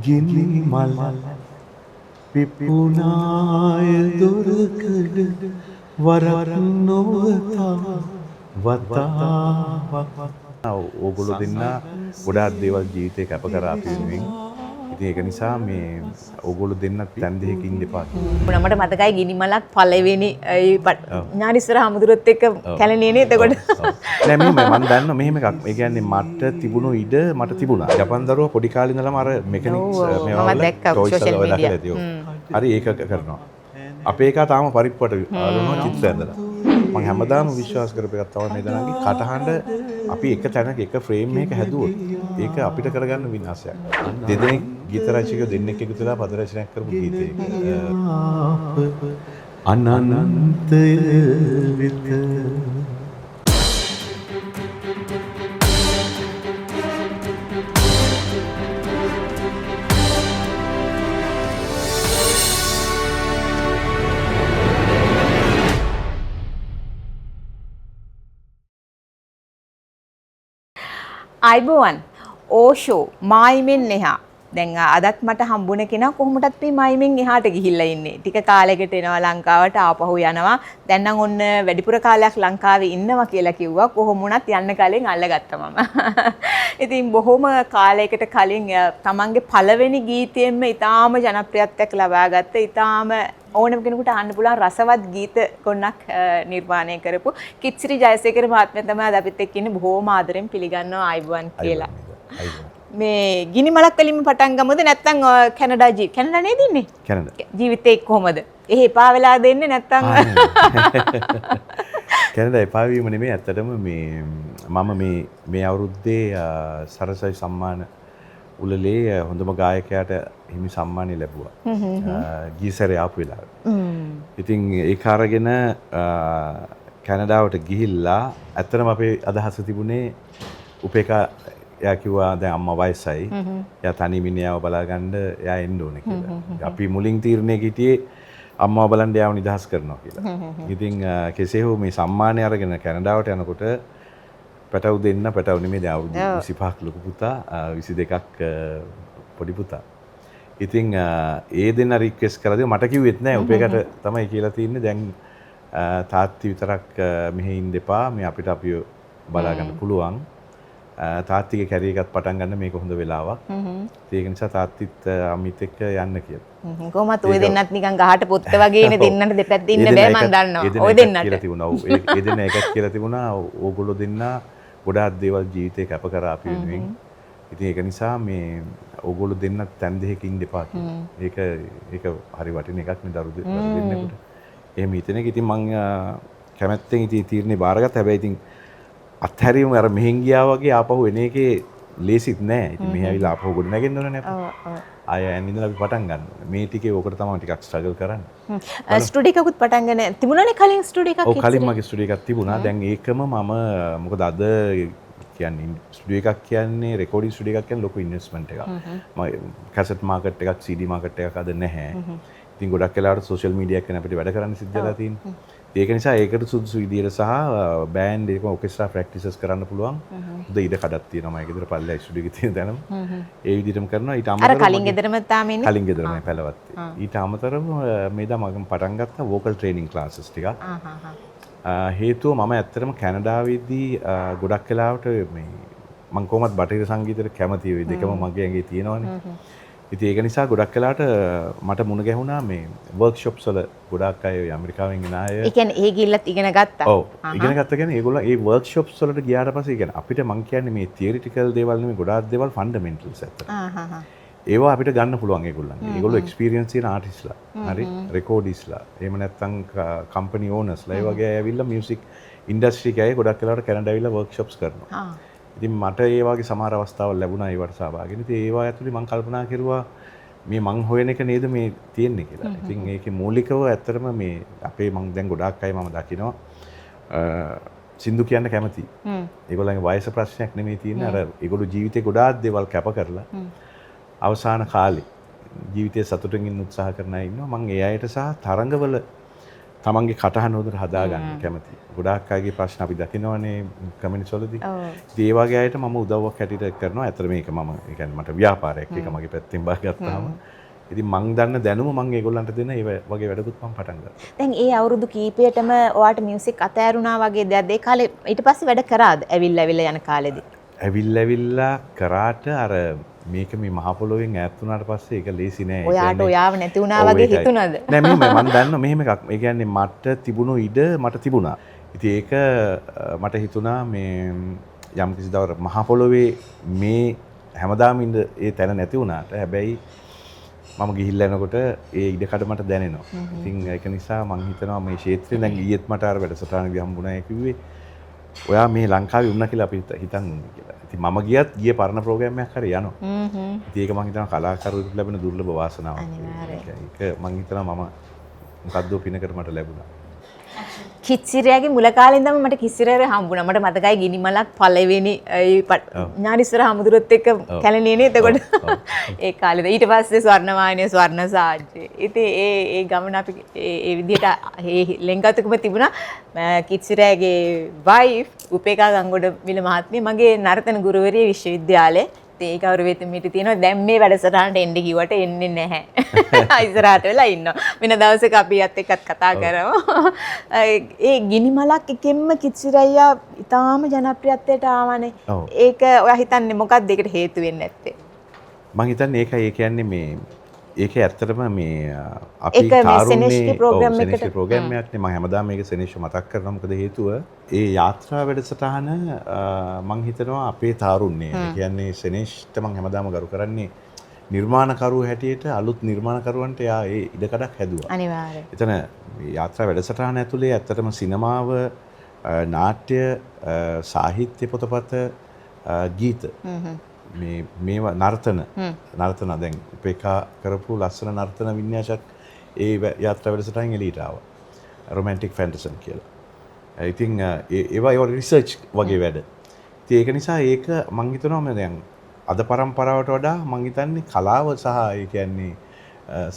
ගිනි මල් පිපුනාය දොරකඩ වරක් නොවතා වතාවක්. ඕගොල්ලෝ දෙන්න ගොඩාක් දේවල් ජීවිතේ කැප කරා අපි වෙනුවෙන්. ඉතින් ඒක නිසා මේ ඕගොල්ලෝ දෙන්න තැන් දෙකක ඉන්න එපා. මට මතකයි ගිනි මලක් පළවෙනි ඥානිස්තර හමුදුරත් එක්ක කැලණියේ නේ එතකොට. නෑ මම දන්නවා මෙහෙම එකක්. ඒ කියන්නේ මට තිබුණු ඉඩ මට තිබුණා. ජපන් දරුවා පොඩි කාලේ ඉඳලම අර මෙකැනික්ස් මේවා වල සෝෂල් මීඩියා. හරි ඒක කරනවා. අපේ එකා තාම පරිප්පුවට අලුණු චිත්‍ර ඇඳලා. මම හැමදාම විශ්වාස කරපු එකක් තමයි මේ දනගේ කටහඬ අපි එක තැනක එක ෆ්‍රේම් එකක හැදුවොත් ඒක අපිට කරගන්න විනාශයක්. දෙදෙනෙක් ගීත රචකයෝ දෙන්නෙක් එකතු වෙලා පද රචනයක් කරපු ගීතයක අනන්තය වෙත අයිබෝවන් ඕෂෝ මායිමෙන් එහා. දැන් අදත් මට හම්බුනේ කෙනා කොහොමදත් මේ මායිමෙන් එහාට ගිහිල්ලා ඉන්නේ. ටික කාලයකට එනවා ලංකාවට ආපහු යනවා. දැන් නම් ඔන්න වැඩිපුර කාලයක් ලංකාවේ ඉන්නවා කියලා කිව්වා. කොහොම වුණත් යන්න කලින් අල්ලගත්තා මම. ඉතින් බොහොම කාලයකට කලින් තමන්ගේ පළවෙනි ගීතයෙන්ම ඊටාම ජනප්‍රියත්වයක් ලබාගත්ත ඊටාම ඕනම කෙනෙකුට අහන්න පුළුවන් රසවත් ගීත ගොන්නක් නිර්මාණය කරපු කිත්සිරි ජයසේකර මහත්මයා තමයි අද අපිත් එක්ක ඉන්නේ. බොහොම ආදරෙන් පිළිගන්නවා අයිබෝවන් කියලා. මේ ගිනි මලක් වලින්ම පටන් ගමුද නැත්නම් කැනඩා නේද ඉන්නේ? කැනඩා. ජීවිතේ කොහමද? එහෙ එපා වෙලා දෙන්නේ නැත්නම් කැනඩා එපා වීම නෙමෙයි ඇත්තටම මම මේ අවුරුද්දේ සරසවි සම්මාන උළෙලේ හොඳම ගායකයාට හිමි සම්මානය ලැබුවා. ගීසරේ ආපු වෙලාවට. ඉතින් ඒක අරගෙන කැනඩාවට ගිහිල්ලා ඇත්තටම අපේ අදහස තිබුණේ උපේකා එයා කිව්වා දැන් අම්මා වයසයි. එයා තනි මිනිහව බලාගන්න එයා එන්න ඕනේ කියලා. අපි මුලින් තීරණය කිටියේ අම්මව බලන්න එයාව නිදහස් කරනවා කියලා. ඉතින් කෙසේ හෝ මේ සම්මානය අරගෙන කැනඩාවට යනකොට පැටව් නෙමෙයි දැන් අවුරුදු 25ක් ලොකු පුතා 22ක් පොඩි පුතා. ඉතින් ඒ දෙන්න රික්වෙස්ට් කරලා මට කිව්වෙත් නෑ උපේකට තමයි කියලා තින්නේ දැන් තාත්ති විතරක් මෙහෙ ඉන්න එපා මේ අපිට අපිව බලා ගන්න පුළුවන්. තාත්තිගේ කැරියර් එකත් පටන් ගන්න මේක හොඳ වෙලාවක්. ඒක නිසා තාත්තිත් අමිත් එක්ක යන්න කියලා. කොහොමත් ඔය දෙන්නත් නිකන් ගහට පොත්ත වගේනේ දෙන්නට දෙපැත්තේ ඉන්න බෑ මම දන්නවා. ඔය දෙන්නට කියලා තිබුණා. ඒ දෙන්න එකක් කියලා තිබුණා. ඕගොල්ලෝ දෙන්න ගොඩාක් දේවල් ජීවිතේ කැප කරා අපි වෙනුවෙන්. ඉතින් ඒක නිසා මේ ඕගොල්ලෝ දෙන්න තැන් දෙකක ඉන්න එපා කියලා. ඒක හරි වටින එකක් නේ දරු දෙන්නෙකුට. එහෙම හිතන එක ඉතින් මම කැමැත්තෙන් ඉතින් තීරණේ බාරගත්තා. හැබැයි ඉතින් අත්හැරීම අර මෙහෙන් ගියා වගේ ආපහු එන එකේ ලේසිත් නෑ. ඉතින් මෙහෙ ඇවිල්ලා ආපහු ගොඩ නැගෙන්න ඕනේ නේ අපිට. ආය ඉඳලා අපි පටන් ගන්න. මේ ටිකේ ඕකට තමයි ටිකක් ස්ට්‍රගල් කරන්නේ. ස්ටුඩියෝ එකකුත් පටන් ගන්න තිබුණානේ කලින් ස්ටුඩියෝ එකක්. ඔව් කලින් මගේ ස්ටුඩියෝ එකක් තිබුණා. දැන් ඒකම මම මොකද අද කියන්නේ ස්ටුඩියෝ එකක් කියන්නේ රෙකෝඩින් ස්ටුඩියෝ එකක් කියන්නේ ලොකු ඉන්වෙස්ට්මන්ට් එකක්. මම කැසට් මාකට් එකක් CD මාකට් එකක් අද නැහැ. ඉතින් ගොඩක් වෙලාවට සෝෂල් මීඩියා එකෙන් අපිට වැඩ කරන්න සිද්ධ වෙලා තියෙනවා. ඒක නිසා ඒකට සුදුසු විදියට සහ බෑන්ඩ් එක ඔකෙස්ට්‍රා ප්‍රැක්ටිසස් කරන්න පුළුවන්. හොඳ ඉඩ කඩක් තියෙනවා මම ගෙදර පල්ලෙහා ස්ටුඩියෝ එකේ තියෙන තැනම. ඒ විදිහටම කරනවා. ඊට අමතරව අර කලින් ගෙදරම තාම ඉන්නේ. කලින් ගෙදරමයි පැලවත්තේ. ඊට අමතරව මේදා මම පටන් ගත්තා වෝකල් ට්‍රේනින් ක්ලාසස් ටිකක්. හේතුව මම ඇත්තටම කැනඩාවේදී ගොඩක් වෙලාවට මේ මම කොහොමද බටහිර සංගීතයට කැමති වෙයි දෙකම මගේ ඇඟේ තියෙනවනේ. ඉතින් ඒක නිසා ගොඩක් වෙලාවට මට මුණ ගැහුණා මේ වර්ක්ෂොප්ස් වල ගොඩක් අය ඇමරිකාවෙන් එන අය. ඒ කියන්නේ ඒ ගිල්ලත් ඉගෙන ගත්තා. ඔව්. ඉගෙන ගත්තා කියන්නේ ඒගොල්ලෝ ඒ වර්ක්ෂොප්ස් වලට ගියාට පස්සේ කියන්නේ අපිට මං කියන්නේ මේ තියරිටිකල් දේවල් නෙමෙයි ගොඩාක් දේවල් ෆන්ඩමෙන්ටල්ස් ඇත්තට. ඒවා අපිට ගන්න පුළුවන් ඒගොල්ලන්ගේ. ඒගොල්ලෝ එක්ස්පීරියන්ස් තියෙන ආටිස්ලා. හරි රෙකෝඩිස්ලා. එහෙම නැත්නම් කම්පැනි ඕනර්ස්ලා. ඒ වගේ ඇවිල්ලා මියුසික් ඉන්ඩස්ට්‍රි එකේ ගොඩක් වෙලාවට කැනඩා ඇවිල්ලා වර්ක්ෂොප්ස් කරනවා. ඉතින් මට ඒ වගේ සමහර අවස්ථාවල් ලැබුණා ඒවට සහභාගී වෙන්න. ඉතින් ඒවා ඇතුලේ මම කල්පනා කරුවා මේ මං හොයන එක නේද මේ තියෙන්නේ කියලා. ඉතින් ඒකේ මූලිකව ඇත්තටම මේ අපේ මං දැන් ගොඩාක් අය මම දකිනවා සින්දු කියන්න කැමති. ඒගොල්ලන්ගේ වයස ප්‍රශ්නයක් නෙමෙයි තියෙන්නේ. අර ඒගොල්ලෝ ජීවිතේ ගොඩාක් දේවල් කැප කරලා අවසාන කාලේ ජීවිතේ සතුටින් ඉන්න උත්සාහ කරන අය ඉන්නවා. මං ඒ අයට සහ තරඟවල තමන්ගේ කටහඬ හොඳට හදාගන්න කැමති. ගොඩාක් අයගේ ප්‍රශ්න අපි දකිනවනේ කමියුනිටි වලදී. ඒ වගේ අයට මම උදව්වක් හැටියට කරනවා. ඇත්තට මේක මම ඒ කියන්නේ මට ව්‍යාපාරයක් එක මගේ පැත්තෙන් බාගත්තාම. ඉතින් මං දන්න දැනුම මං ඒගොල්ලන්ට දෙන ඒ වගේ වැඩකුත් මම පටන් ගත්තා. දැන් ඒ අවුරුදු කීපයටම ඔයාට මියුසික් අතෑරුණා වගේ දෙයක් ඒ කාලේ ඊට පස්සේ වැඩ කරාද? ඇවිල්ලා යන කාලෙදී. ඇවිල්ලා කරාට අර මේක මේ මහ පොළොවෙන් ඈත් වුණාට පස්සේ ඒක ලේසි නෑ. ඔයාට ඔයාව නැති වුණා වගේ හිතුණාද? නෑ මම දන්නවා මෙහෙම එකක්. ඒ කියන්නේ මට තිබුණු ඉඩ මට තිබුණා. ඉතින් ඒක මට හිතුණා මේ යම් කිසි දවසක මහ පොළොවේ මේ හැමදාම ඉඳ ඒ තැන නැති වුණාට හැබැයි මම ගිහිල්ලා එනකොට ඒ ඉඩකඩ මට දැනෙනවා. ඉතින් ඒක නිසා මම හිතනවා මේ ක්ෂේත්‍රේ දැන් ඊයේත් මට අර වැඩසටහනදී හම්බුණා ඒ කිව්වේ ඔයා මේ ලංකාවේ වුණා කියලා අපි හිතන් ඉන්නේ කියලා. ඉතින් මම ගියත් ගියේ පරණ ප්‍රෝග්‍රෑම් එකක් හරි යනවා. ඉතින් ඒක මම හිතනවා කලාකරුවෙකුට ලැබෙන දුර්ලභ වාසනාවක්. ඒක මම හිතනවා මම මොකද්ද පිනකට මට ලැබුණා. කිච්චිරයාගේ මුල කාලේ ඉඳන්ම මට කිච්චිරයා හම්බුණා. මට මතකයි ගිනිමලක් පළවෙනි ඥානිස්වර හමුදුරුවොත් එක්ක කැලණියේ එතකොට ඒ කාලේද ඊට පස්සේ ස්වර්ණවාහිනිය ස්වර්ණ සාජ්‍ය. ඉතින් ඒ ගමන අපි ඒ විදිහට ඒ ලෙන්ගතුකම තිබුණා. කිච්චිරයාගේ වයිෆ් උපේකා ගංගොඩවිල මහත්මිය මගේ නර්තන ගුරුවරිය විශ්වවිද්‍යාලේ. ඒ ගෞරවෙත් මිට තියෙනවා. දැන් මේ වැඩසටහනට එන්න කිව්වට එන්නේ නැහැ. ඉස්සරහට වෙලා ඉන්නවා. වෙන දවසක අපි යත් එක්කත් කතා කරමු. ඒ ගිනිමලක් එකෙන්ම කිච්චිරයියා ඊටාම ජනප්‍රියත්වයට ආවනේ. ඒක ඔයා හිතන්නේ මොකක්ද ඒකට හේතු වෙන්නේ නැත්තේ? මම හිතන්නේ ඒකයි ඒ කියන්නේ මේ ඒක ඇත්තටම මේ අපි තාරුණ්‍යේ ප්‍රෝග්‍රෑම් එකක් නේ මම හැමදාම මේක සෙනෙෂ් මතක් කරනවා මොකද හේතුව ඒ යාත්‍රා වැඩසටහන මම හිතනවා අපේ තාරුණ්‍යය ඒ කියන්නේ සෙනෙෂ්ට මම හැමදාම ගරු කරන්නේ නිර්මාණකරුවෝ හැටියට අලුත් නිර්මාණකරුවන්ට යා ඒ ඉඩකඩක් හැදුවා අනිවාර්යයෙන්. එතන මේ යාත්‍රා වැඩසටහන ඇතුලේ ඇත්තටම සිනමාව නාට්‍ය සාහිත්‍ය පොතපත ගීත මේවා නර්තන දැන් උපේකා කරපු ලස්සන නර්තන වින්‍යාසයක් ඒ යාත්‍රා වැඩසටහන් එළියට ආවා. රොමැන්ටික් ෆැන්ටසන් කියලා. ඉතින් ඒවා රිසර්ච් වගේ වැඩ. ඉතින් ඒක නිසා ඒක මම හිතනවා මම දැන් අද පරම්පරාවට වඩා මම හිතන්නේ කලාව සහ ඒ කියන්නේ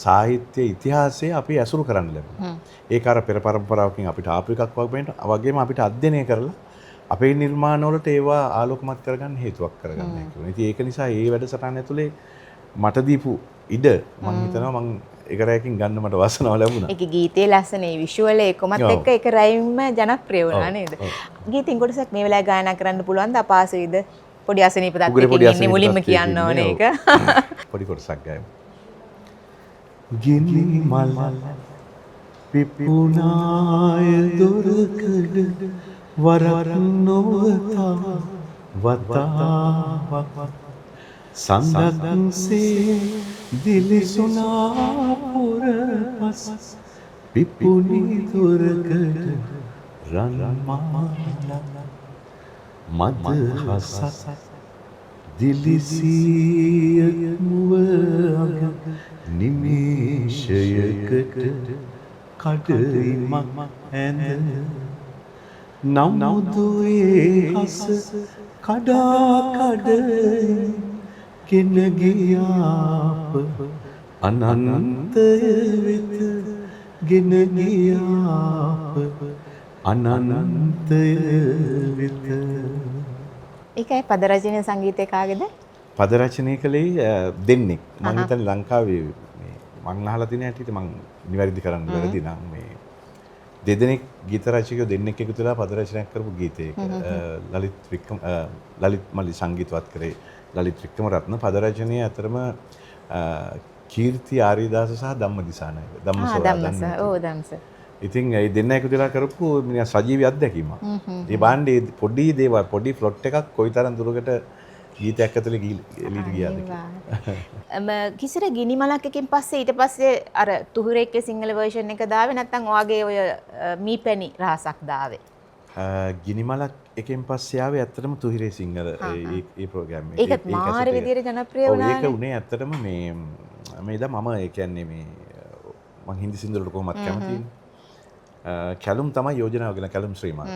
සාහිත්‍ය ඉතිහාසය අපි ඇසුරු කරන්න ලැබුණා. ඒක අර පෙර පරම්පරාවකින් අපිට ආපු එකක් වගේම අපිට අධ්‍යයනය කරලා අපේ නිර්මාණවලට ඒවා ආලෝකමත් කරගන්න හේතුවක් කරගන්න හැකියි. ඉතින් ඒක නිසා මේ වැඩසටහන ඇතුලේ මට දීපු ඉඩ මම හිතනවා මම ඒක රැයකින් ගන්න මට වාසනාව ලැබුණා. ඒකේ ගීතේ ලස්සනේ විෂුවල් එකමත් එක්ක ඒක රැයිම ජනප්‍රිය වුණා නේද? ගීතින් කොටසක් මේ වෙලාවේ ගායනා කරන්න පුළුවන්ද අපහසුයිද? පොඩි අසනීප තත්ත්වයකින් ඉන්නේ මුලින්ම කියන්න ඕනේ ඒක. පොඩි කොටසක් ගායමු. ගිනි මල් පිපුනාය දොරකඩ වරක් නොවතා වතාවක් සඳක්සේ දිලිසුනා පුරපස් පිපුනි දොරකඩ රන්මාලා මදහසත් දිලිසිය මුවග නිමේෂයකට කඩයිමක් ඇඳ නමුදුයේ හස කඩාකඩ ගෙන ගියාප අනන්තය වෙත ගෙන ගියාප අනන්තය වෙත. ඒකයි පද රචනය සංගීතය කාගේද? පද රචනය කළේ දෙන්නෙක්. මම හිතන්නේ ලංකාවේ මේ මං අහලා තියෙන හැටියට මං නිවැරදි කරන්න වැරදි නම් මේ දෙදෙනෙක් ගීත රචකයෝ දෙන්නෙක් එකතු වෙලා පද රචනයක් කරපු ගීතයක ලලිත් මල්ලි සංගීතවත් කරේ ලලිත් වික්‍රමරත්න පද රචනයේ අතරම කීර්ති ආරිදාස සහ ධම්මදිසානායක ධම්මස. ඉතින් ඒ දෙන්න එකතු වෙලා කරපු සජීවී අත්දැකීමක්. ඒ බාණ්ඩේ පොඩි දේවල් පොඩි ෆ්ලොට් එකක් කොයිතරම් දුරකට ගීතයක් ඇතුලේ එළියට ගියාද කියලා. කිසිර ගිනිමලක් එකකින් පස්සේ ඊට පස්සේ අර තුහුරෙක්ගේ සිංහල වර්ෂන් එක දාවේ නැත්නම් ඔයාගේ ඔය මීපැණි රහසක් දාවේ? ගිනිමලක් එකෙන් පස්සේ ආවේ ඇත්තටම තුහිරේ සිංහල ඒ ප්‍රෝග්‍රෑම් එක. ඒකත් මාර විදියට ජනප්‍රිය වුණානේ. ඒක උනේ ඇත්තටම මේ ඉතින් මම ඒ කියන්නේ මේ මං හින්දි සින්දුවලට කොහොමත් කැමතිනේ. කැලුම් තමයි යෝජනාව ගෙන කැලුම් ශ්‍රීමාන්.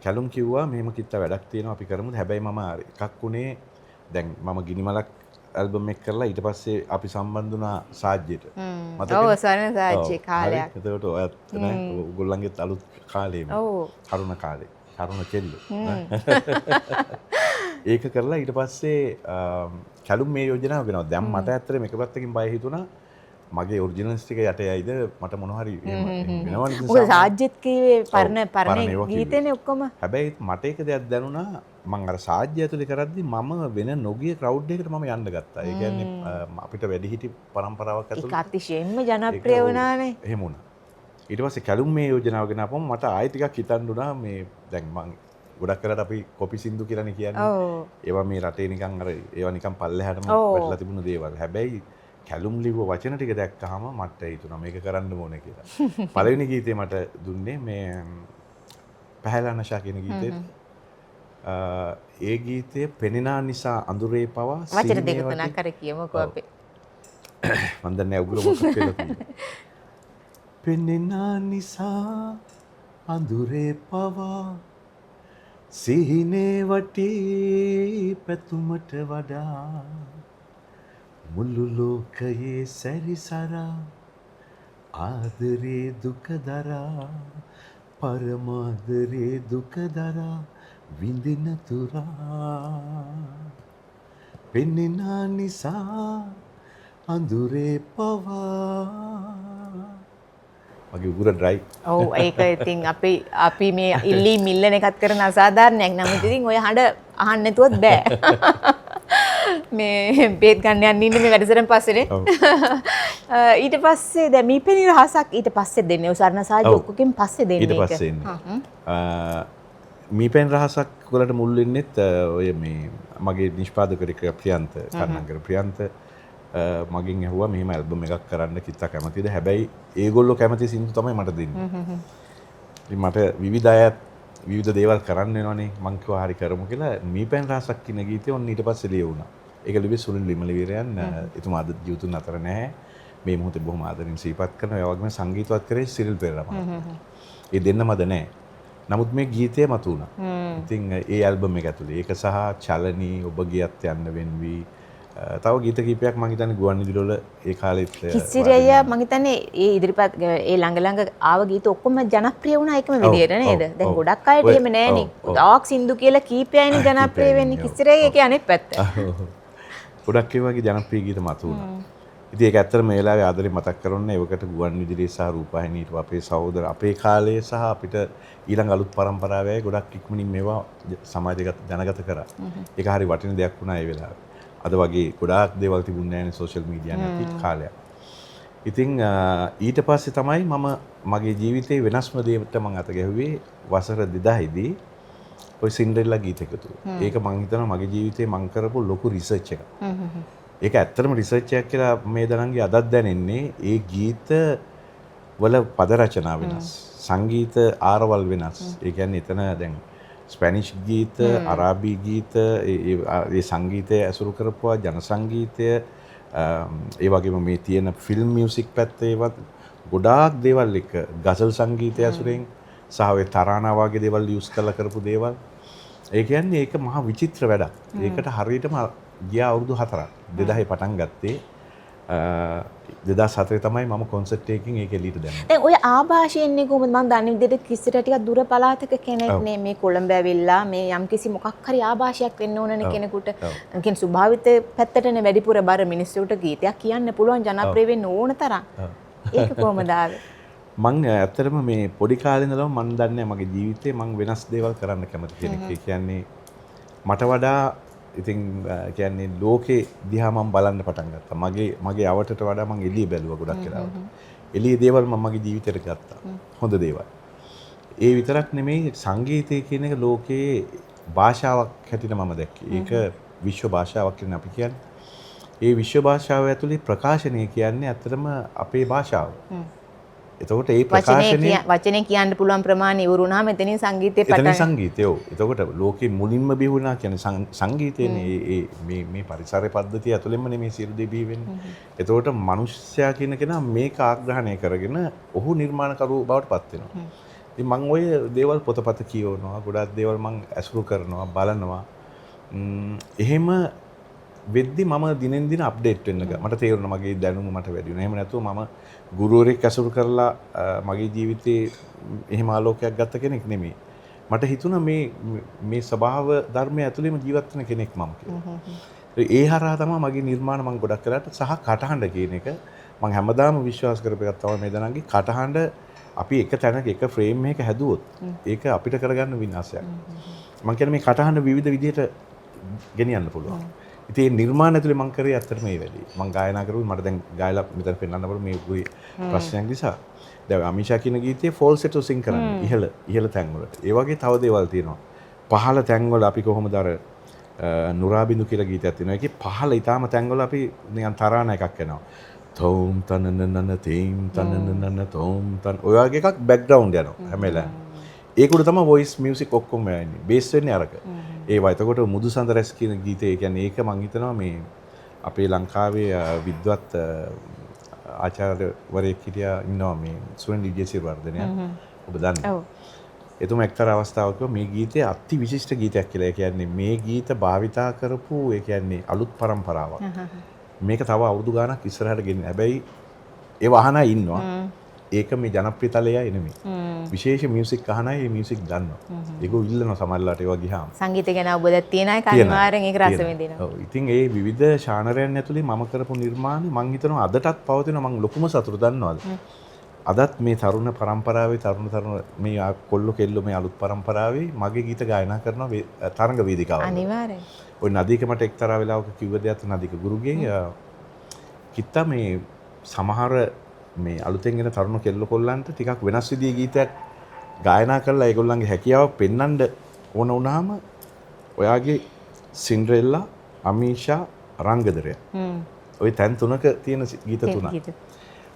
කැලුම් කිව්වා මෙහෙම කිත්ත වැඩක් තියෙනවා අපි කරමුද? හැබැයි මම එකක් උනේ දැන් මම ගිනිමලක් ඇල්බම් එක කරලා ඊට පස්සේ අපි සම්බන්ධ වුණා සාජ්‍යයට. ඔව් ස්වර්ණ සාජ්‍ය කාලයක්. එතකොට ඔයත් නෑ ඔයගොල්ලන්ගේත් අලුත් කාලේම. ඔව්. කරුණ කාලේ. කරුණ කෙල්ලෝ. ඒක කරලා ඊට පස්සේ කැලුම් මේ යෝජනාව වෙනවා. දැන් මට ඇත්තට මේක පැත්තකින් බය හිතුණා. මගේ ඔරිජිනල්ස් ටික යට යයිද මට මොන හරි වෙනවා නේද? මොකද සාජ්‍යත් කීවේ පරණ ගීතේනේ ඔක්කොම. හැබැයි මට ඒක දෙයක් දැනුණා මම අර සාජ්‍ය ඇතුලේ කරද්දි මම වෙන නොගිය ක්‍රවුඩ් එකකට මම යන්න ගත්තා. ඒ කියන්නේ අපිට වැඩිහිටි පරම්පරාවක් ඇතුළේ ඒක අතිශයින්ම ජනප්‍රිය වුණානේ. එහෙම වුණා. ඊට පස්සේ කැලුම් මේ යෝජනාව ගෙන ආපම මට ආයෙ ටිකක් හිතන්න උනා මේ දැන් මම ගොඩක් කරලා අපි කොපි සින්දු කියලානේ කියන්නේ. ඒවා මේ රටේ නිකන් අර ඒවා නිකන් පල්ලෙහාටම වැටලා තිබුණු දේවල්. හැබැයි කැලුම් ලිව්ව වචන ටික දැක්කහම මට හිතුණා මේක කරන්න ඕනේ කියලා. පළවෙනි ගීතේ මට දුන්නේ මේ පහලා නෂා කියන ගීතේ. ඒ ගීතය පෙනෙනා නිසා අඳුරේ පවා වචන දෙක තුනක් කර කියමුකෝ අපි. මන් දන්නේ උගුර මොකක්ද කියලා තියෙන්නේ. පෙනෙනා නිසා අඳුරේ පවා සිහිනේ වටී පැතුමට වඩා මුළු ලෝකයේ සැරිසරා ආදරේ දුක දරා පරමාදරේ දුක දරා විඳින තුරා පෙනෙනා නිසා අඳුරේ පවා මගේ උගුර ඩ්‍රයි. ඔව් ඒක ඉතින් අපි මේ ඉල්ලි මිල්ලන එකත් කරන අසාධාරණයක්. නමුත් ඉතින් ඔය හඬ අහන්න නැතුවත් බෑ. මේ බේත් ගන්න යන්න ඉන්නේ මේ වැඩසටහන පස්සේනේ. ඊට පස්සේ දැන් මීපෙනි රහසක් ඊට පස්සේ දෙන්නේ. උසරණ සාජ ඔක්කොකින් පස්සේ දෙන්නේ ඒක. ඊට පස්සේ එන්නේ. මීපෙනි රහසක් වලට මුල් වෙන්නෙත් ඔය මේ මගේ නිෂ්පාදකවරයෙක් ප්‍රියන්ත කර්ණංකර ප්‍රියන්ත මගෙන් ඇහුවා මෙහෙම ඇල්බම් එකක් කරන්න කිත්තා කැමතිද? හැබැයි ඒගොල්ලෝ කැමති සින්දු තමයි මට දෙන්නේ. ඉතින් මට විවිධ අයත් විවිධ දේවල් කරන්න වෙනවනේ. මං කිව්වා හරි කරමු කියලා. මීපෙන් රසක් කියන ගීතය ඔන්න ඊට පස්සේ ලියුණා. ඒක ලිව්වේ සුනිල් විමලවීරයන්. එතුමා අද ජීවිතුන් අතර නැහැ. මේ මොහොතේ බොහොම ආදරෙන් සිහිපත් කරනවා. ඒ වගේම සංගීතවත් කරේ සිරිල් පෙරේරා මහත්මයා. ඒ දෙන්නම අද නැහැ. නමුත් මේ ගීතය මතු වුණා. ඉතින් ඒ ඇල්බම් එක ඇතුලේ ඒක සහ චලනී ඔබ ගියත් යන්න වෙන්වි තව ගීත කීපයක් මම හිතන්නේ ගුවන්විදුලි වල ඒ කාලෙත් කිසිරිය මම හිතන්නේ ඒ ඉදිරිපත් ඒ ළඟ ළඟ ආව ගීත ඔක්කොම ජනප්‍රිය වුණා එකම විදියට නේද? දැන් ගොඩක් අයට එහෙම නෑනේ. ඩාක් සින්දු කියලා කීපයයිනේ ජනප්‍රිය වෙන්නේ. කිසිරිය ඒකේ අනෙක් පැත්ත. ගොඩක් ඒ වගේ ජනප්‍රිය ගීත මතු වුණා. ඉතින් ඒක ඇත්තට මේ වෙලාවේ ආදරේ මතක් කරගන්න ඒවකට ගුවන්විදුලි සහ රූපවාහිනීට අපේ සහෝදර අපේ කාලයේ සහ අපිට ඊළඟ අලුත් පරම්පරාවේ ගොඩක් ඉක්මනින් මේවා සමාජගත ජනගත කරා. ඒක හරි වටින දෙයක් වුණා ඒ වෙලාවේ. අද වගේ ගොඩාක් දේවල් තිබුණේ නැහැ නේ සෝෂල් මීඩියා නැති කාලයක්. ඉතින් ඊට පස්සේ තමයි මම මගේ ජීවිතේ වෙනස්ම දෙයකට මම අත ගැහුවේ වසර 2000 දී ඔය සින්ඩරෙල්ලා ගීත එකතු. ඒක මම හිතනවා මගේ ජීවිතේ මම කරපු ලොකු රිසර්ච් එකක්. ඒක ඇත්තටම රිසර්ච් එකක් කියලා මේ දරංගේ අදත් දැනෙන්නේ ඒ ගීත වල පද රචනා වෙනස්. සංගීත ආරවල් වෙනස්. ඒ කියන්නේ එතන දැන් ස්පැනිෂ් ගීත, අරාබි ගීත, ඒ සංගීතය ඇසුරු කරපුවා ජන සංගීතය, ඒ වගේම මේ තියෙන ෆිල්ම් මියුසික් පැත්ත ඒවත් ගොඩාක් දේවල් එක ගසල් සංගීතය ඇසුරෙන් සහ ඔය තරානා වගේ දේවල් යූස් කරලා කරපු දේවල්. ඒ කියන්නේ ඒක මහා විචිත්‍ර වැඩක්. ඒකට හරියටම ගියා අවුරුදු 4ක් 2000 පටන් ගත්තේ. 2004 තමයි මම කොන්සර්ට් එකකින් ඒක එළියට දැම්මේ. දැන් ඔය ආభాෂයෙන්නේ කොහොමද? මම දන්නේ විදිහට කිසිට ටිකක් දුර පළාතක කෙනෙක් නේ මේ කොළඹ ඇවිල්ලා මේ යම්කිසි මොකක් හරි ආభాෂයක් වෙන්න ඕනනේ කෙනෙකුට. කියන ස්වභාවිත පැත්තටනේ වැඩිපුර බර මිනිස්සුන්ට ගීතයක් කියන්න පුළුවන් ජනප්‍රිය වෙන්න ඕන තරම්. ඒක කොහොමද ආවේ? මං ඇත්තටම මේ පොඩි කාලේ ඉඳලම මම දන්නේ මගේ ජීවිතේ මං වෙනස් දේවල් කරන්න කැමති කෙනෙක්. ඒ කියන්නේ මට වඩා ඉතින් කියන්නේ ලෝකේ දිහා මම බලන්න පටන් ගත්තා. මගේ අවටට වඩා මම එළිය බැලුවා ගොඩක් වෙලාවට. එළියේ දේවල් මම මගේ ජීවිතේට ගත්තා. හොඳ දේවල්. ඒ විතරක් නෙමෙයි සංගීතය කියන එක ලෝකයේ භාෂාවක් හැටියට මම දැක්කේ. ඒක විශ්ව භාෂාවක් කියන අපි කියන්නේ. ඒ විශ්ව භාෂාව ඇතුලේ ප්‍රකාශනය කියන්නේ ඇත්තටම අපේ භාෂාව. එතකොට ඒ ප්‍රකාශනය වචනේ කියන්න පුළුවන් ප්‍රමාණය ඉවරුණාම එතනින් සංගීතය පටන් එතනින් සංගීතය ඔව්. එතකොට ලෝකෙ මුලින්ම බිහුණා කියන්නේ සංගීතයනේ මේ පරිසර පද්ධතිය ඇතුළෙන්ම නෙමේ සියලු දේ බිහි වෙන්නේ. එතකොට මිනිස්සයා කියන කෙනා මේක ආග්‍රහණය කරගෙන ඔහු නිර්මාණකරුවෝ බවට පත් වෙනවා. ඉතින් මම ওই දේවල් පොතපත කියවනවා, ගොඩාක් දේවල් මම ඇසුරු කරනවා, බලනවා. එහෙම වෙද්දි මම දිනෙන් දින අප්ඩේට් වෙන්න මට තේරුණා මගේ දැනුම මට වැඩි වෙනවා. එහෙම නැතුව මම ගුරුවරයෙක් ඇසුරු කරලා මගේ ජීවිතේ එහෙම ආලෝකයක් ගත්ත කෙනෙක් නෙමෙයි. මට හිතුණා මේ ස්වභාව ධර්මය ඇතුළේම ජීවත් වෙන කෙනෙක් මම කියලා. ඒ හරහා තමයි මගේ නිර්මාණ මම ගොඩක් කරාට සහ කටහඬ කියන එක මම හැමදාම විශ්වාස කරපු එකක් තමයි මේ දනන්ගේ කටහඬ අපි එක තැනක එක ෆ්‍රේම් එකක හැදුවොත් ඒක අපිට කරගන්න විනාශයක්. මම කියන්නේ මේ කටහඬ විවිධ විදිහට ගෙනියන්න පුළුවන්. ඉතින් මේ නිර්මාණ ඇතුලේ මම කරේ ඇත්තට මේ වැඩි. මම ගායනා කරුවේ මට දැන් ගායලා මෙතන පෙන්නන්න බෑ මේ උගේ ප්‍රශ්නයක් නිසා. දැන් අමිෂා කියන ගීතයේ ෆෝල්සෙටෝ සිං කරන්නේ ඉහළ තැන් වලට. ඒ වගේ තව දේවල් තියෙනවා. පහළ තැන් වල අපි කොහොමද අර නුරාබිඳු කියලා ගීතයක් තියෙනවා. ඒකේ පහළ ඊටාම තැන් වල අපි නිකන් තරාන එකක් එනවා. තෝම් තනනනන තේම් තනනනන තෝම් තන ඔය වගේ එකක් බෑග්ග්‍රවුන්ඩ් යනවා හැම වෙලාවෙම. ඒක උඩ තමයි වොයිස් මියුසික් ඔක්කොම යන්නේ. බේස් වෙන්නේ අරක. ඒවා එතකොට මුදු සඳරැස් කියන ගීතය කියන්නේ ඒක මම හිතනවා මේ අපේ ලංකාවේ විද්වත් ආචාර්යවරයෙක් හිටියා ඉන්නවා මේ සුරේන් විජේසිරිවර්ධනය. ඔබ දන්නේ. ඔව්. එතුම එක්තරා අවස්ථාවක මේ ගීතය අති විශිෂ්ට ගීතයක් කියලා. ඒ කියන්නේ මේ ගීත භාවිතා කරපු ඒ කියන්නේ අලුත් පරම්පරාවක්. මේක තව අවුරුදු ගාණක් ඉස්සරහට ගෙන්න. හැබැයි ඒ වහනා ඉන්නවා. ඒක මේ ජනප්‍රියතලයයි නෙමෙයි. විශේෂ මියුසික් අහන අය මේ මියුසික් දන්නවා. ඒකෝ ඉල්ලනවා සමහරලාට ඒවා ගියාම. සංගීතය ගැන අවබෝධයක් තියෙන අය අනිවාර්යෙන් ඒක රස විඳිනවා. ඔව්. ඉතින් ඒ විවිධ ශානරයන් ඇතුලේ මම කරපු නිර්මාණ මම හිතනවා අදටත් පවතින මම ලොකුම සතුට දන්නවද? අදත් මේ තරුණ පරම්පරාවේ තරුණ මේ කොල්ල කෙල්ල මේ අලුත් පරම්පරාවේ මගේ ගීත ගායනා කරන තරඟ වේදිකාවල. අනිවාර්යෙන්. ඔය නදීක මට එක්තරා වෙලාවක කිව්ව දෙයක් නදීක ගුරුගේ කිත්තා මේ සමහර මේ අලුතෙන් එන තරුණ කෙල්ල කොල්ලන්ට ටිකක් වෙනස් විදිහේ ගීතයක් ගායනා කරලා ඒගොල්ලන්ගේ හැකියාව පෙන්වන්න ඕන වුණාම ඔයාගේ සින්ඩරෙල්ලා අමීෂා රංගදරය. ওই තැන් තුනක තියෙන ගීත තුනක්.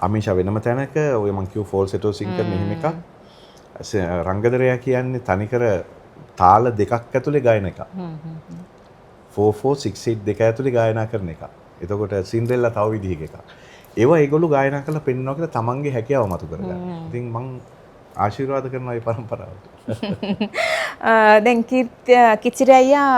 අමීෂා වෙනම තැනක ඔය මං කිව්ව ෆෝල්සෙටෝ සිං කරන එහෙම එකක්. රංගදරයා කියන්නේ තනිකර තාල දෙකක් ඇතුලේ ගායන එකක්. 4-4-6-8 දෙක ඇතුලේ ගායනා කරන එකක්. එතකොට සින්ඩරෙල්ලා තව විදිහක එකක්. ඒවා ඒගොල්ලෝ ගායනා කරලා පෙන්නනවා කියලා තමන්ගේ හැකියාව මතු කරගන්න. ඉතින් මං ආශිර්වාද කරනවා මේ පරම්පරාවට. දැන් කිචිරි අයියා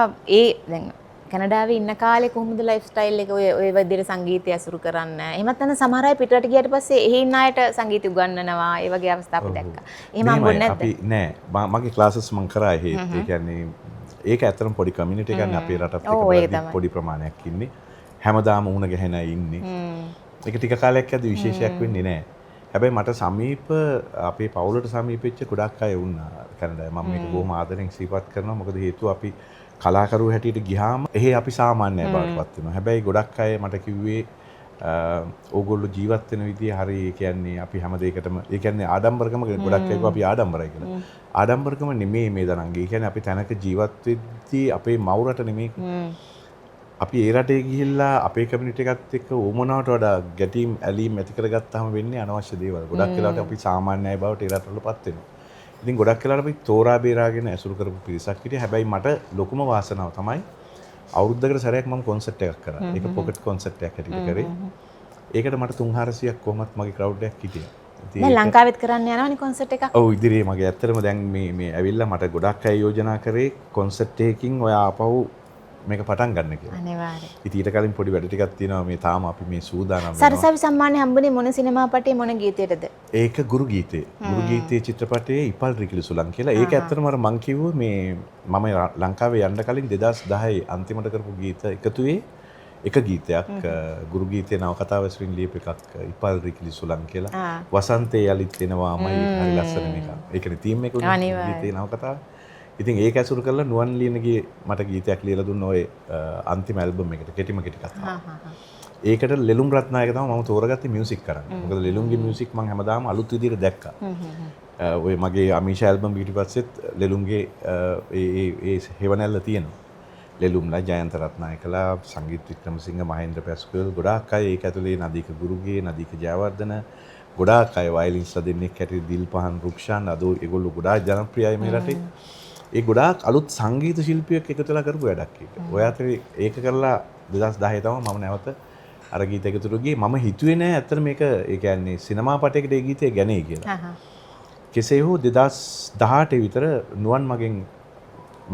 දැන් කැනඩාවේ ඉන්න කාලේ කොහොමද ලයිෆ් ස්ටයිල් එක ඔය විදිහට සංගීතය අසුරු කරන්න. එහෙමත් නැත්නම් සමහර අය පිටරට ගියාට පස්සේ එහෙ ඉන්න අයට සංගීත උගන්වනවා. ඒ වගේ අවස්ථා අපි දැක්කා. එහෙම හම්බුනේ නැද්ද? අපි නෑ. මගේ ක්ලාසස් මං කරා එහෙ. ඒ කියන්නේ ඒක ඇත්තටම පොඩි කමියුනිටි එකක් නේ අපේ රටත් එක්ක පොඩි ප්‍රමාණයක් ඉන්නේ. හැමදාම උණ ගැහෙන අය ඉන්නේ. ඒක ටික කාලයක් ඇද්දි විශේෂයක් වෙන්නේ නෑ. හැබැයි මට සමීප අපේ පවුලට සමීපෙච්ච ගොඩක් අය වුණා කැනඩාවේ. මම මේක බොහොම ආදරෙන් සිහිපත් කරනවා. මොකද හේතුව අපි කලාකරුවෝ හැටියට ගියාම එහෙ අපි සාමාන්‍යයි බවටපත් වෙනවා. හැබැයි ගොඩක් අය මට කිව්වේ ඕගොල්ලෝ ජීවත් වෙන විදිය හරි. ඒ කියන්නේ අපි හැම දෙයකටම ඒ කියන්නේ ආඩම්බරකම ගොඩක් අය කිව්වා අපි ආඩම්බරයි කියලා. ආඩම්බරකම නෙමෙයි මේ දනංගේ. ඒ කියන්නේ අපි තැනක ජීවත් වෙද්දී අපේ මවුරට නෙමෙයි. අපි ඒ රටේ ගිහිල්ලා අපේ කමියුනිටි එකත් එක්ක උමනාවට වඩා ගැටීම් ඇලීම් ඇති කරගත්තාම වෙන්නේ අනවශ්‍ය දේවල්. ගොඩක් වෙලාවට අපි සාමාන්‍ය අය බවට ඒ රටවලපත් වෙනවා. ඉතින් ගොඩක් වෙලාවට අපි තෝරා බේරාගෙන ඇසුරු කරපු පිරිසක් හිටියා. හැබැයි මට ලොකුම වාසනාව තමයි අවුරුද්දකට සැරයක් මම කොන්සර්ට් එකක් කරා. ඒක පොකට් කොන්සර්ට් එකක් හැටියට කරේ. ඒකට මට 300-400ක් කොහොමත් මගේ ක්‍රවුඩ් එකක් හිටියා. දැන් ලංකාවෙත් කරන්න යනවනේ කොන්සර්ට් එකක්. ඔව් ඉදිරියේ මගේ ඇත්තටම දැන් මේ ඇවිල්ලා මට ගොඩක් අය යෝජනා කරේ කොන්සර්ට් එකකින් ඔය ආපහු මේක පටන් ගන්න කියලා. අනිවාර්යයෙන්. ඉතින් ඊට කලින් පොඩි වැඩ ටිකක් තියෙනවා මේ තාම අපි මේ සූදානම් වෙනවා. සරසවි සම්මානය හම්බුනේ මොන සිනමා පටේ මොන ගීතයටද? ඒක ගුරු ගීතේ. ගුරු ගීතේ චිත්‍රපටයේ ඉපල් රිකිලි සුලං කියලා. ඒක ඇත්තටම අර මං කිව්ව මේ මම ලංකාවේ යන්න කලින් 2010 අන්තිමට කරපු ගීත එකතුවේ එක ගීතයක් ගුරු ගීතේ නවකතාව ඇසුරින් ලියපු එකක් ඉපල් රිකිලි සුලං කියලා. වසන්තේ යලිත් එනවාමයි හරි ලස්සන මේක. ඒකනේ තීම් එක උනේ ගීතේ නවකතාව. ඉතින් ඒක ඇසුරු කරලා නුවන් ලියනගේ මට ගීතයක් ලියලා දුන්න ඔය අන්තිම ඇල්බම් එකට කෙටි කතාව. ඒකට ලෙලුම් රත්නායක තමයි මම තෝරගත්තේ මියුසික් කරන්න. මොකද ලෙලුම්ගේ මියුසික් මම හැමදාම අලුත් විදිහට දැක්කා. ඔය මගේ අමීෂා ඇල්බම් පිටිපස්සෙත් ලෙලුම්ගේ ඒ හේවණැල්ල තියෙනවා. ලෙලුම්ලා ජයන්ත රත්නායකලා සංගීත් වික්‍රමසිංහ මහේන්ද්‍ර පැස්කල් ගොඩාක් අය ඒක ඇතුලේ නදීක ගුරුගේ නදීක ජයවර්ධන ගොඩාක් අය වයලින්ස්ලා දෙන්නෙක් හැටියට දිල්පහන් රුක්ෂාන් අද ඒගොල්ලෝ ගොඩාක් ජනප්‍රියයි මේ රටේ. ඒ ගොඩාක් අලුත් සංගීත ශිල්පියෙක් එකතුලා කරපු වැඩක් ඒක. ඔය අතරේ ඒක කරලා 2010 තමයි මම නැවත අර ගීත එකතුරු ගියේ. මම හිතුවේ නෑ ඇත්තට මේක ඒ කියන්නේ සිනමා පටයකට ඒ ගීතය ගැනේ කියලා. කෙසේ හෝ 2018 විතර නුවන් මගෙන්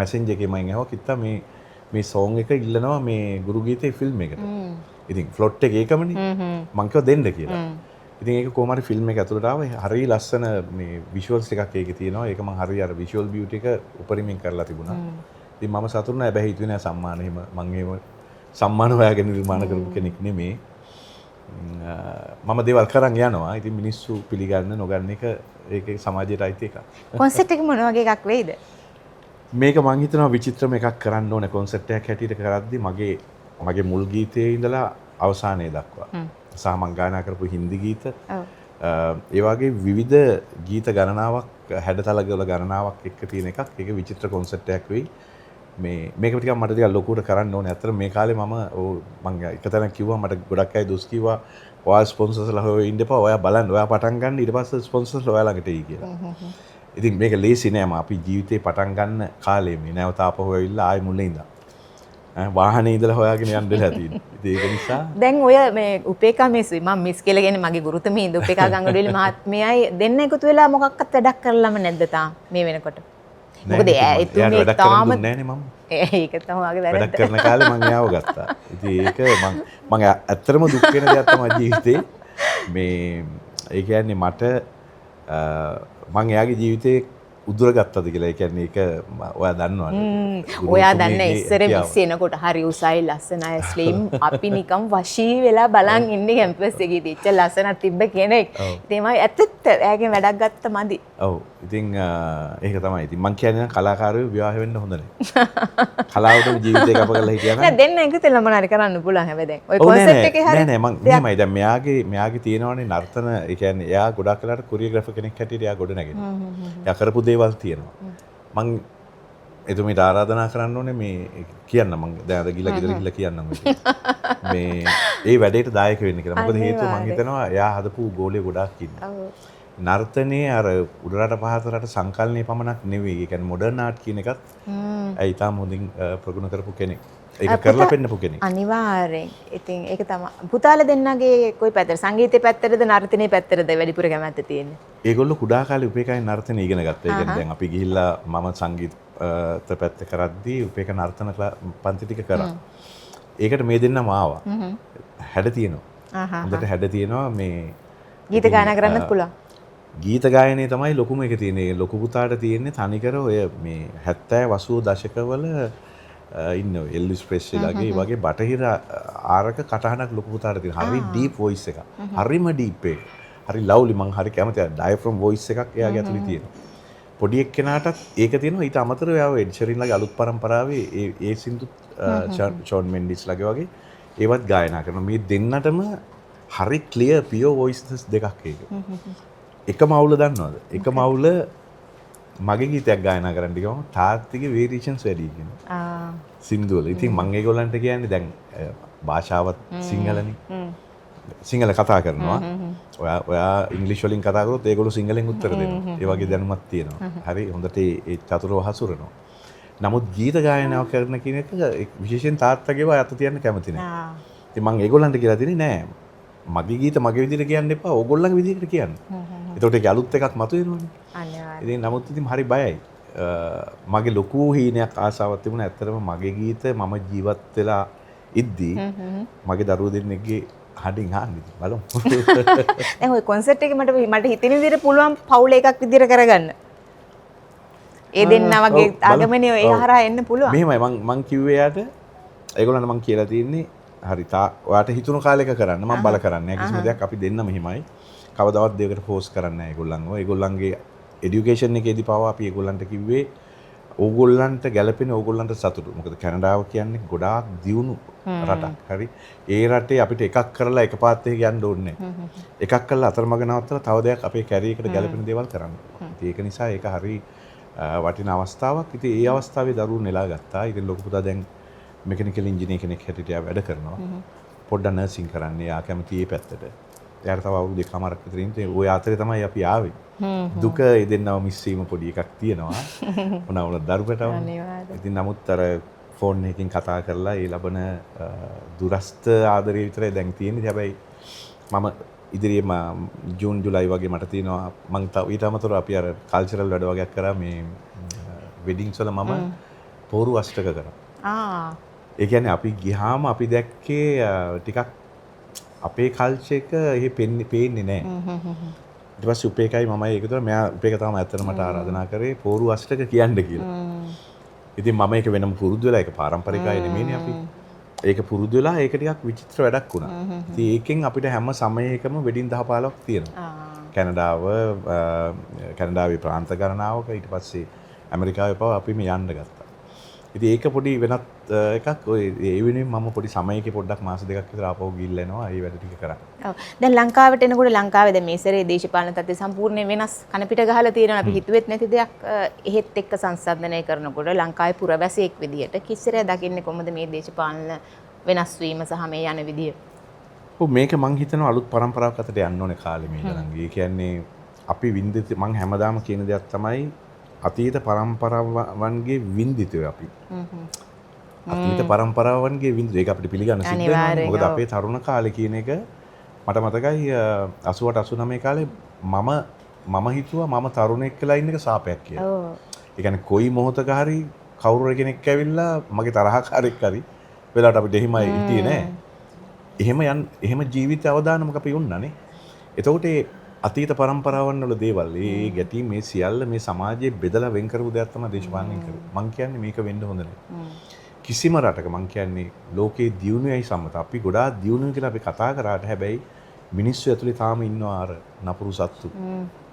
මැසෙන්ජර් එකේ මම ඇහුවා කිත්තා මේ මේ සෝන් එක ඉල්ලනවා මේ ගුරු ගීතේ ෆිල්ම් එකට. ඉතින් ෆ්ලොට් එක ඒකමනේ. මං කිව්වා දෙන්න කියලා. ඉතින් ඒක කොහොම හරි ෆිල්ම් එක ඇතුළට ආවා. හරි ලස්සන මේ විෂුවල්ස් එකක් ඒකේ තියෙනවා. ඒක මං හරි අර විෂුවල් බියුටි එක උපරිමයෙන් කරලා තිබුණා. ඉතින් මම සතුටු නෑ. හැබැයි හිතුවේ නෑ සම්මාන එහෙම මං එහෙම සම්මාන හොයාගෙන නිර්මාණ කරපු කෙනෙක් නෙමෙයි. මම දේවල් කරන් යනවා. ඉතින් මිනිස්සු පිළිගන්න නොගන්න එක ඒකේ සමාජයට අයිති එකක්. කොන්සෙප්ට් එක මොන වගේ එකක් වෙයිද? මේක මං හිතනවා විචිත්‍රම එකක් කරන්න ඕනේ කොන්සෙප්ට් එකක් හැටියට කරද්දි මගේ මුල් ගීතයේ ඉඳලා අවසානයේ දක්වා. සහ මං ගායනා කරපු හින්දි ගීත. ඒ වගේ විවිධ ගීත ගණනාවක් හැඩතලගල ගණනාවක් එක්ක තියෙන එකක්. ඒක විචිත්‍ර කොන්සෙප්ට් එකක් වෙයි. මේක ටිකක් මට ටිකක් ලොකුවට කරන්න ඕනේ. අතර මේ කාලේ මම එක තැනක් කිව්වා මට ගොඩක් අය දොස් කිව්වා ඔයා ස්පොන්සර්ස්ලා හොයලා ඉන්න එපා. ඔයා බලන්න. ඔයා පටන් ගන්න ඊට පස්සේ ස්පොන්සර්ස්ලා ඔයා ළඟට එයි කියලා. ඉතින් මේක ලේසි නෑ. අපි ජීවිතේ පටන් ගන්න කාලේ මේ නැවත ආපහු ඇවිල්ලා ආයෙ මුලින් ඉඳන්. වාහනේ ඉඳලා හොයාගෙන යන්න වෙලා තියෙනවා. ඉතින් ඒක නිසා දැන් ඔය මේ උපේකා මිස්යි මම මිස් කියලා කියන්නේ මගේ ගුරුතුමී ඉඳ උපේකා ගංගොඩවිලි මහත්මයයි දෙන්න එකතු වෙලා මොකක්වත් වැඩක් කරලම නැද්ද තාම මේ වෙනකොට? මොකද එතුමිය තාම නෑනේ මම. ඒක තමයි වගේ වැරද්ද. වැඩක් කරන කාලේ මම යාව ගත්තා. ඉතින් ඒක මම ඇත්තටම දුක් වෙන දෙයක් තමයි ජීවිතේ. මේ ඒ කියන්නේ මට මම එයාගේ ජීවිතේ උදුර ගත්තද කියලා. ඒ කියන්නේ ඒක ඔයා දන්නවනේ. ඔයා දන්න ඉස්සර මිස් එනකොට හරි උසයි ලස්සනයි ස්ලිම් අපි නිකම් වශී වෙලා බලන් ඉන්නේ කැම්පස් එකේ තිච්ච ලස්සනක් තිබ්බ කෙනෙක්. ඉතින් මම ඇත්තට එයාගෙන් වැඩක් ගත්ත මදි. ඔව්. ඉතින් ඒක තමයි. ඉතින් මං කියන්නේ කලාකාරයෝ විවාහ වෙන්න හොඳ නැහැ. කලාවට ජීවිතේ කැප කරලා හිටියා නම් නෑ දෙන්න එකතු වෙලා මොනාරි කරන්න පුළුවන් හැබැයි දැන්. ඔය කොන්සෙප්ට් එකේ හරි නෑ මං මෙහෙමයි දැන් මෙයාගේ තියෙනවනේ නර්තන ඒ කියන්නේ එයා ගොඩක් වෙලාට කොරියෝග්‍රාෆර් කෙනෙක් හැටියට එයා ගොඩ නැගෙනවා. එයා කරපු දේවල් තියෙනවා. මං එතුමියට ආරාධනා කරන්න ඕනේ මේ කියන්න මං දැන් අර ගිහලා ගෙදර ගිහලා කියන්නම් මේ ඒ වැඩේට දායක වෙන්න කියලා. මොකද හේතුව මං හිතනවා එයා හදපු ගෝලිය ගොඩාක් ඉන්නවා. නර්තනයේ අර උඩරට පහතරට සංකල්පනේ පමණක් නෙවෙයි. ඒ කියන්නේ මොඩර්න් ආර්ට් කියන එකත් ඇයි තාම හොඳින් ප්‍රගුණ කරපු කෙනෙක්. ඒක කරලා පෙන්නපු කෙනෙක්. අනිවාර්යෙන්. ඉතින් ඒක තමයි. පුතාලා දෙන්නගේ කොයි පැත්තට? සංගීතේ පැත්තටද නර්තනයේ පැත්තටද වැඩිපුර කැමැත්ත තියෙන්නේ? ඒගොල්ලෝ කුඩා කාලේ උපේකයි නර්තනය ඉගෙන ගත්තා. ඒ කියන්නේ දැන් අපි ගිහිල්ලා මම සංගීත පැත්ත කරද්දී උපේක නර්තන පන්ති ටික කරා. ඒකට මේ දෙන්නම ආවා. හැඩ තියෙනවා. හොඳට හැඩ තියෙනවා මේ ගීත ගායනා කරන්නත් පුළුවන්. ගීත ගායනයේ තමයි ලොකුම එක තියෙන්නේ. ලොකු පුතාට තියෙන්නේ තනිකර ඔය මේ 70 80 දශකවල ඉන්න එල්විස් ප්‍රෙස්ලිලාගේ වගේ බටහිර ආරක කටහඬක් ලොකු පුතාට තියෙනවා. හරි ඩීප් වොයිස් එකක්. හරිම ඩීප් එක. හරි ලව්ලි මං හරි කැමතියි. ඩයෆ්‍රම් වොයිස් එකක් එයාගේ ඇතුලේ තියෙනවා. පොඩි එක්කෙනාටත් ඒක තියෙනවා. ඊට අමතරව එයාව එඩ් ෂෙරින්ලාගේ අලුත් පරම්පරාවේ ඒ සින්දු ෂෝන් මෙන්ඩිස්ලාගේ වගේ ඒවත් ගායනා කරනවා. මේ දෙන්නටම හරි ක්ලියර් පියෝ වොයිසස් දෙකක් ඒක. එකම අවුල දන්නවද? එකම අවුල මගේ ගීතයක් ගායනා කරන්න ගියාම තාත්තිගේ වේරියේෂන්ස් වැඩි කියනවා. සින්දු වල. ඉතින් මම ඒගොල්ලන්ට කියන්නේ දැන් භාෂාවත් සිංහලනේ. සිංහල කතා කරනවා. ඔයා ඉංග්‍රීසි වලින් කතා කරොත් ඒගොල්ලෝ සිංහලෙන් උත්තර දෙනවා. ඒ වගේ දැනුමක් තියෙනවා. හරි හොඳට ඒ චතුරව හසුරනවා. නමුත් ගීත ගායනාව කරන කෙනෙක් විශේෂයෙන් තාත්තගේව අත තියන්න කැමති නැහැ. ඉතින් මම ඒගොල්ලන්ට කියලා දෙන්නේ නෑ. මගේ ගීත මගේ විදිහට කියන්න එපා. ඕගොල්ලන්ගේ විදිහට කියන්න. එතකොට ඒක අලුත් එකක් මතුවෙනවනේ. අනිවාර්යයෙන්. ඉතින් නමුත් ඉතින් හරි බයයි. මගේ ලොකු හීනයක් ආසාවක් තිබුණා. ඇත්තටම මගේ ගීත මම ජීවත් වෙලා ඉද්දී මගේ දරුවෝ දෙන්නෙක්ගේ හඩින් අහන්න බලමු. දැන් ওই කොන්සර්ට් එකේ මට හිතෙන විදිහට පුළුවන් පවුල එකක් විදිහට කරගන්න. ඒ දෙන්නා වගේ ආගමනේ ඒ හරහා එන්න පුළුවන්. මෙහෙමයි මං කිව්වේ යාට ඒගොල්ලන්ට මං කියලා තියෙන්නේ හරි ඔයාට හිතුණු කාලයක කරන්න මම බල කරන්නේ නැහැ කිසිම දෙයක් අපි දෙන්න මෙහිමයි කවදාවත් දෙයකට ෆෝස් කරන්නේ නැහැ ඒගොල්ලන්ව ඒගොල්ලන්ගේ এডুকেෂන් එකේදී පාවා අපි ඒගොල්ලන්ට කිව්වේ ඕගොල්ලන්ට ගැළපෙන ඕගොල්ලන්ට සතුටු මොකද කැනඩාව කියන්නේ ගොඩාක් දියුණු රටක් හරි ඒ රටේ අපිට එකක් කරලා එකපාරට යන්න ඕනේ එකක් කරලා අතරමඟ නවත්තලා තව දෙයක් අපේ කැරියරයකට ගැළපෙන දේවල් කරන්න ඉතින් ඒක නිසා ඒක හරි වටින අවස්ථාවක් ඉතින් ඒ අවස්ථාවේ දරුවෝ නෙලා ගත්තා ඉතින් ලොකු පුතා දැන් මෙකනිකල් ඉංජිනේර කෙනෙක් හැටියට යා වැඩ කරනවා. පොඩ්ඩක් නර්සින් කරන්නේ. යා කැමති ඒ පැත්තට. එයාට තව අවුරුදු දෙකමාරක් විතර ඉන්න. ওই ආතරේ තමයි අපි ආවේ. දුක දෙන්නව මිස් වීම පොඩි එකක් තියෙනවා. මොනවා දරුවටම. ඉතින් නමුත් අර ෆෝන් එකකින් කතා කරලා ඒ ලබන දුරස්ත ආදරය විතරයි දැන් තියෙන්නේ. හැබැයි මම ඉදිරියේ ජූන් ජුලයි වගේ මට තියෙනවා මම ඊට අමතරව අපි අර කල්චරල් වැඩ වගේක් කරා මේ වෙඩින්ග්ස් වල මම පෝරු අෂ්ටක කරා. ඒ කියන්නේ අපි ගියාම අපි දැක්කේ ටිකක් අපේ කල්චර් එක එහෙ පේන්නේ නැහැ. ඊට පස්සේ උපේකයි මමයි එකතු වෙලා මෙයා උපේක තමයි ඇත්තට මට ආරාධනා කරේ පෝරු අෂ්ටක කියන්න කියලා. ඉතින් මම ඒක වෙනම පුරුදු වෙලා ඒක පාරම්පරිකයි නෙමෙයිනේ අපි. ඒක පුරුදු වෙලා ඒක ටිකක් විචිත්‍ර වැඩක් වුණා. ඉතින් ඒකෙන් අපිට හැම සමයකම වෙඩින් 10-15ක් තියෙනවා. කැනඩාවේ ප්‍රාන්ත ගණනාවක ඊට පස්සේ ඇමරිකාවේ පව අපි මේ යන්න ගත්තා. ඉතින් ඒක පොඩි වෙනත් එකක් ඔය ඒ වෙනුවෙන් මම පොඩි සමයකේ පොඩ්ඩක් මාස දෙකක් විතර ආපහු ගිහිල්ලා එනවා ඒ වැඩ ටික කරා. ඔව්. දැන් ලංකාවට එනකොට ලංකාවේ දැන් මේ සැරේ දේශපාලන තත්ත්වය සම්පූර්ණයෙන් වෙනස් කන පිට ගහලා තියෙනවා. අපි හිතුවෙත් නැති දෙයක් එහෙත් එක්ක සංසන්දනය කරනකොට ලංකාවේ පුරවැසියෙක් විදියට කිසිරේ දකින්නේ කොහොමද මේ දේශපාලන වෙනස් වීම සහ මේ යන විදිය? ඔව් මේක මං හිතනවා අලුත් පරම්පරාවක් අතට යන්න ඕනේ කාලෙ මේ තරංග. ඒ කියන්නේ අපි වින්දිත මං හැමදාම කියන දෙයක් තමයි අතීත පරම්පරාවන්ගේ වින්දිතය අපි. අතීත පරම්පරාවන්ගේ වින්දිත ඒක අපිට පිළිගන්න සිද්ධ වෙනවා. මොකද අපේ තරුණ කාලේ කියන එක මට මතකයි 88 89 කාලේ මම හිතුවා මම තරුණෙක් කියලා ඉන්න එක සාපයක් කියලා. ඔව්. ඒ කියන්නේ කොයි මොහොතක හරි කවුරු කෙනෙක් ඇවිල්ලා මගේ තරහකාරයෙක් හරි වෙලාවට අපිට එහෙමයි හිටියේ නෑ. එහෙම ජීවිත අවදානමක අපි වුණානේ. එතකොට ඒ අතීත පරම්පරාවන් වල දේවල් ඒ ගැටීම් මේ සියල්ල මේ සමාජයේ බෙදලා වෙන් කරපු දෙයක් තමයි දේශපාලනය කරේ. මං කියන්නේ මේක වෙන්න හොඳ නැහැ. කිසිම රටක මං කියන්නේ ලෝකේ දියුණුවයි සම්මත. අපි ගොඩාක් දියුණුව කියලා අපි කතා කරාට හැබැයි මිනිස්සු ඇතුලේ තාම ඉන්නවා අර නපුරු සත්තු.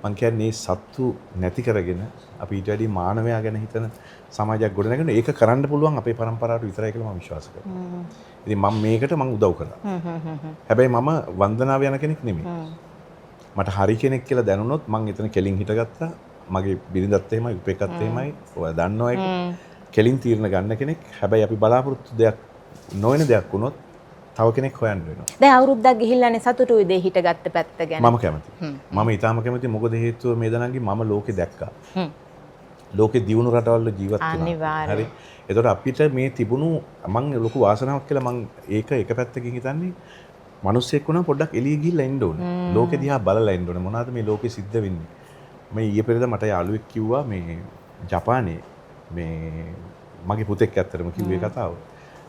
මං කියන්නේ සත්තු නැති කරගෙන අපි ඊට වැඩි මානවයා ගැන හිතන සමාජයක් ගොඩනගන ඒක කරන්න පුළුවන් අපේ පරම්පරාවට විතරයි කියලා මම විශ්වාස කරනවා. ඉතින් මම මේකට උදව් කළා. හැබැයි මම වන්දනාව යන කෙනෙක් නෙමෙයි. මට හරි කෙනෙක් කියලා දැනුනොත් මං එතන කෙලින් හිටගත්තා. මගේ බිරිඳත් එහෙමයි, උපේකත් එහෙමයි. ඔයා දන්නවා ඒක. කෙලින් තීරණ ගන්න කෙනෙක්. හැබැයි අපි බලාපොරොත්තු දෙයක් නොවන දෙයක් වුණොත් තව කෙනෙක් හොයන්න වෙනවා. දැන් අවුරුද්දක් ගිහිල්ලානේ සතුටුයි දෙය හිටගත්ත පැත්ත ගැන. මම කැමතියි. මම ඊටාම කැමතියි මොකද හේතුව මේ දනන්ගේ මම ලෝකෙ දැක්කා. ලෝකෙ දියුණු රටවල ජීවත් වෙනවා. හරි. එතකොට අපිට මේ තිබුණු මං ලොකු වාසනාවක් කියලා මං ඒක එක පැත්තකින් හිතන්නේ මිනිස්සෙක් වුණා පොඩ්ඩක් එළිය ගිහිල්ලා ඉන්න ඕනේ. ලෝකෙ දිහා බලලා ඉන්න ඕනේ. මොනවද මේ ලෝකෙ සිද්ධ වෙන්නේ? මේ ඊයේ පෙරේද මට යාළුවෙක් කිව්වා මේ ජපානයේ මේ මගේ පුතෙක් ඇත්තටම කිව්වේ කතාව.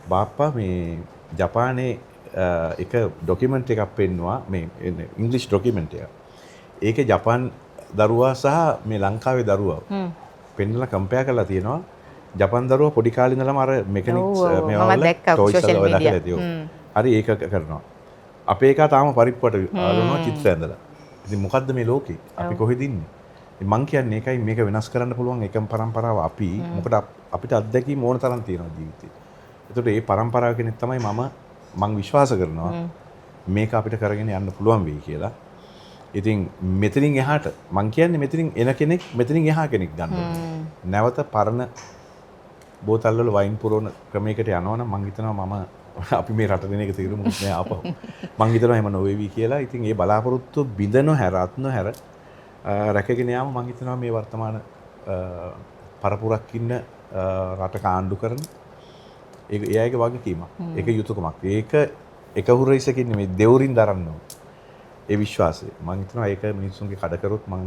බාප්පා මේ ජපානයේ එක ડોකියුමන්ට් එකක් පෙන්නුවා මේ ඉංග්‍රීසි ડોකියුමන්ට් එකක්. ඒකේ ජපාන් දරුවා සහ මේ ලංකාවේ දරුවා පෙන්නලා කම්පෙයාර් කරලා තියෙනවා. ජපාන් දරුවා පොඩි කාලේ ඉඳලම අර මෙකැනික්ස් මේවා වල ටොයිස් වල දැකලා තියෙනවා. හරි ඒක කරනවා. අපේ එකා තාම පරිප්පුවට අලනවා චිත්‍ර ඇඳලා. ඉතින් මොකද්ද මේ ලෝකේ? අපි කොහෙද ඉන්නේ? මං කියන්නේ ඒකයි මේක වෙනස් කරන්න පුළුවන් එකම පරම්පරාව අපි. මොකද අපිට අත්දැකීම් ඕන තරම් තියෙනවා ජීවිතේ. ඒකට මේ පරම්පරාව කෙනෙක් තමයි මං විශ්වාස කරනවා මේක අපිට කරගෙන යන්න පුළුවන් වෙයි කියලා. ඉතින් මෙතනින් එහාට මං කියන්නේ මෙතනින් එන කෙනෙක් මෙතනින් එහා කෙනෙක් ගන්න ඕනේ. නැවත පරණ බෝතල් වල වයින් පුරවන ක්‍රමයකට යනවනම් මං හිතනවා අපි මේ රට දෙන එක තීරුම් නෑ ආපහු. මං හිතනවා එහෙම නොවේවි කියලා. ඉතින් ඒ බලාපොරොත්තු බිඳන හැර අත්න හැර රැකගෙන යාම මං හිතනවා මේ වර්තමාන පරපුරක් ඉන්න රටක ආණ්ඩු කරන ඒක එයාගේ වගකීමක්. ඒක යුතුයකමක්. ඒක එක හුරයිසකින් නෙමෙයි දෙවුරින් දරන්න ඕන. ඒ විශ්වාසය. මං හිතනවා ඒක මිනිස්සුන්ගේ කඩ කරොත් මං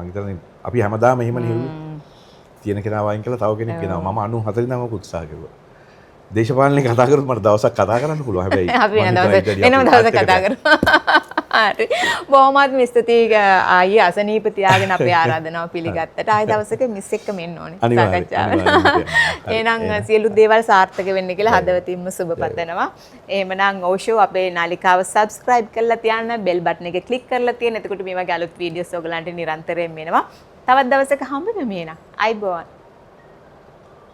හිතන්නේ අපි හැමදාම එහෙමනේ හෙව්වේ. තියෙන කෙනා වයින් කියලා තව කෙනෙක් එනවා. මම 94 ඉඳන්ම උත්සාහ කරුවා. දේශපාලනේ කතා කරොත් මට දවසක් කතා කරන්න පුළුවන්. හැබැයි අපි වෙන දවසක් කතා කරමු. හරි. බොහොමත්ම ස්තුතියි ආයේ අසනීප තියාගෙන අපේ ආරාධනාව පිළිගත්තට. ආයේ දවසක මිස් එක්කම එන්න ඕනේ සාකච්ඡාවට. එහෙනම් සියලු දේවල් සාර්ථක වෙන්න කියලා හදවතින්ම සුබ පතනවා. එහෙමනම් ඕෂෝ අපේ නාලිකාව subscribe කරලා තියන්න, bell button එක click කරලා තියන්න. එතකොට මේ වගේ අලුත් වීඩියෝස් ඔයගලන්ට නිරන්තරයෙන් එනවා. තවත් දවසක හම්බ වෙමු එහෙනම්. අයබෝවන්.